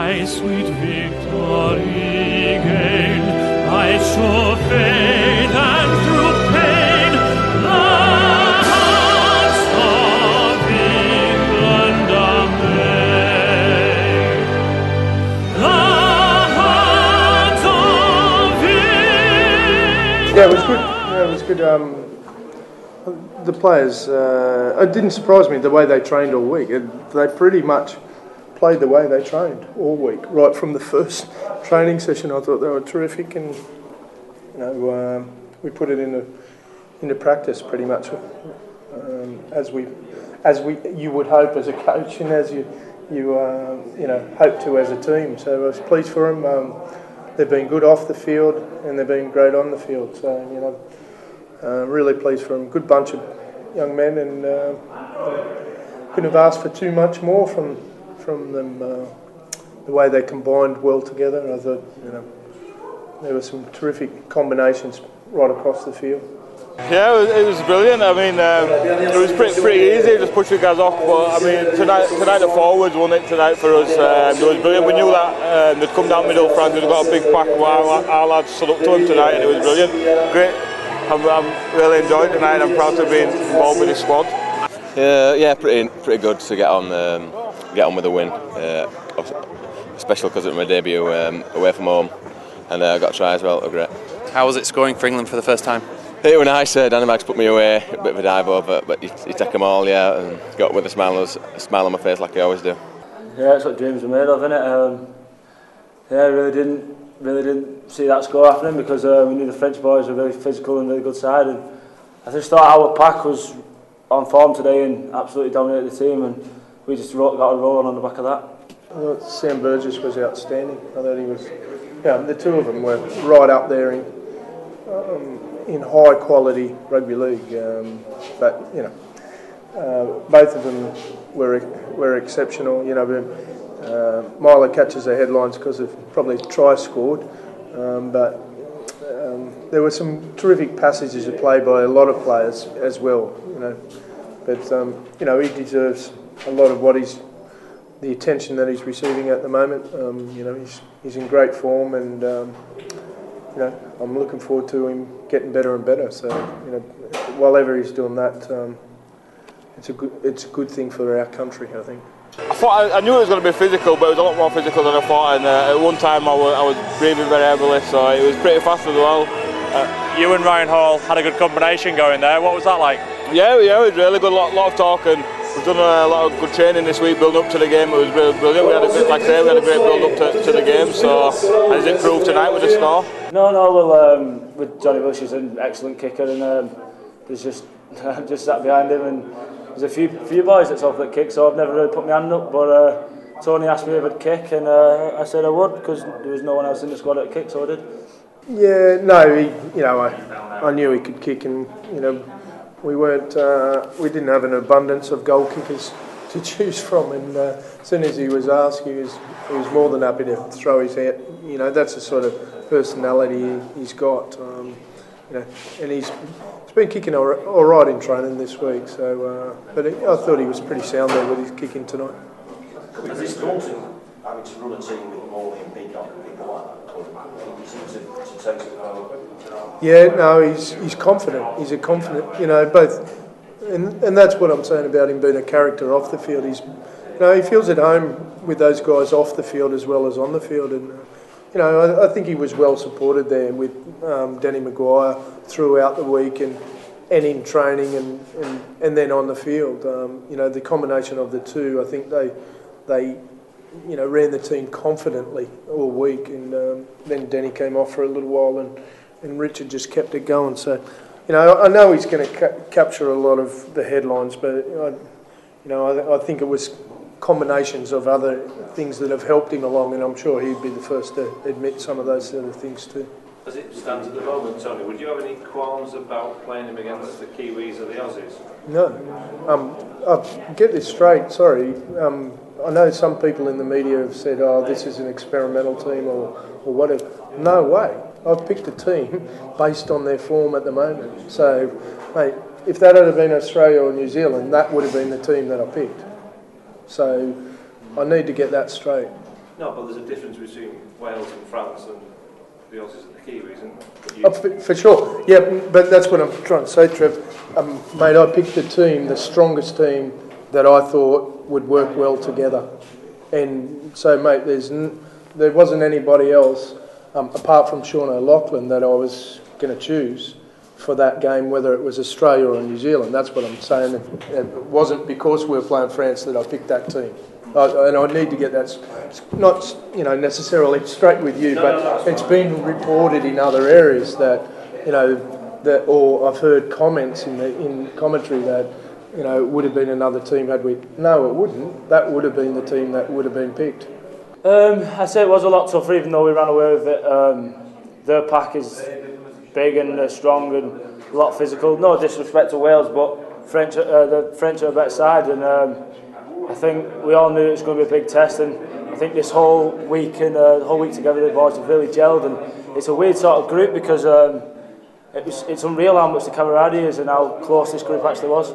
my sweet victory gain. I show faith and through pain the hearts of England are made. The hearts of England. Yeah, it was good. Yeah, it was good. The players, it didn't surprise me the way they trained all week. They pretty much played the way they trained all week, right from the first training session. I thought they were terrific, and we put it into practice pretty much, as you would hope as a coach, and as you hope to as a team. So I was pleased for them. They've been good off the field, and they've been great on the field. So really pleased for them. Good bunch of young men, and couldn't have asked for too much more from them. The way they combined well together, I thought there were some terrific combinations right across the field. Yeah, it was brilliant. I mean, it was pretty easy, just push the guys off. But I mean, tonight the forwards won it tonight for us. It was brilliant. We knew that they'd come down middle. Frank had got a big pack. Our lads stood up to him tonight, and it was brilliant. Great. I'm really enjoyed tonight. I'm proud to be involved with this squad. Yeah, pretty good to get on with the win. Especially because it was my debut away from home, and I got a try as well. It was great. How was it scoring for England for the first time? It was nice. Danny Maggs put me away, a bit of a dive over, but you take them all, yeah, and got with a smile on my face like I always do. Yeah, it's what dreams are made of, isn't it? Yeah, I really didn't see that score happening because we knew the French boys were really physical and really good side, and I just thought our pack was on form today and absolutely dominated the team, and we just got a rolling on the back of that. I thought Sam Burgess was outstanding. I thought he was, the two of them were right up there in high quality rugby league. But both of them were exceptional. Milo catches the headlines because of probably tries scored, but there were some terrific passages of play by a lot of players as well. But he deserves a lot of the attention that he's receiving at the moment. He's in great form, and I'm looking forward to him getting better and better. So while ever he's doing that, it's a good thing for our country, I think. I knew it was going to be physical, but it was a lot more physical than I thought. And at one time I was breathing very heavily, so it was pretty fast as well. You and Ryan Hall had a good combination going there. What was that like? Yeah, it was really good. A lot of talk, and we've done a lot of good training this week, build up to the game. It was brilliant. We had a great build up to the game. So, as it proved tonight with the score? No. Well, with Johnny Bush, he's an excellent kicker, and there's just sat behind him, and there's a few boys that's off that kick. So I've never really put my hand up, but Tony asked me if I'd kick, and I said I would because there was no one else in the squad that kicked, so I did. Yeah, no, I knew he could kick, and we didn't have an abundance of goal kickers to choose from, and as soon as he was asked, he was more than happy to throw his hat. That's the sort of personality he's got, and he's been kicking all right in training this week. So, but I thought he was pretty sound there with his kicking tonight. Has this daunting having to run a team with Morley and Peacock and people like that? He seems to take it well. Yeah, no, he's confident. He's a confident, both, and that's what I'm saying about him being a character off the field. He feels at home with those guys off the field as well as on the field, and I think he was well supported there with Danny Maguire throughout the week and in training and then on the field. The combination of the two, I think they ran the team confidently all week, and then Danny came off for a little while, and Richard just kept it going. So, I know he's going to capture a lot of the headlines, but I think it was combinations of other things that have helped him along, and I'm sure he'd be the first to admit some of those sort of things too. As it stands at the moment, Tony, would you have any qualms about playing him against the Kiwis or the Aussies? No. I'll get this straight, sorry. I know some people in the media have said, this is an experimental team or whatever. No way. I've picked a team based on their form at the moment. So, mate, if that had been Australia or New Zealand, that would have been the team that I picked. So, I need to get that straight. No, but there's a difference between Wales and France and the Aussies and the Kiwis, isn't Oh, there? for sure, yeah, but that's what I'm trying to say, Trev. Mate, I picked the team, the strongest team that I thought would work well together. And so, mate, there wasn't anybody else, apart from Sean O'Loughlin, that I was going to choose for that game, whether it was Australia or New Zealand. That's what I'm saying. It wasn't because we were playing France that I picked that team. And I need to get that, not necessarily straight with you, but it's been reported in other areas that, or I've heard comments in commentary that, it would have been another team had we. No, it wouldn't. That would have been the team that would have been picked. I'd say it was a lot tougher, even though we ran away with it. Their pack is big and strong and a lot physical. No disrespect to Wales, but the French are a better side, and I think we all knew it was going to be a big test. And I think this whole week and the whole week together, the boys have really gelled, and it's a weird sort of group because it's unreal how much the camaraderie is and how close this group actually was.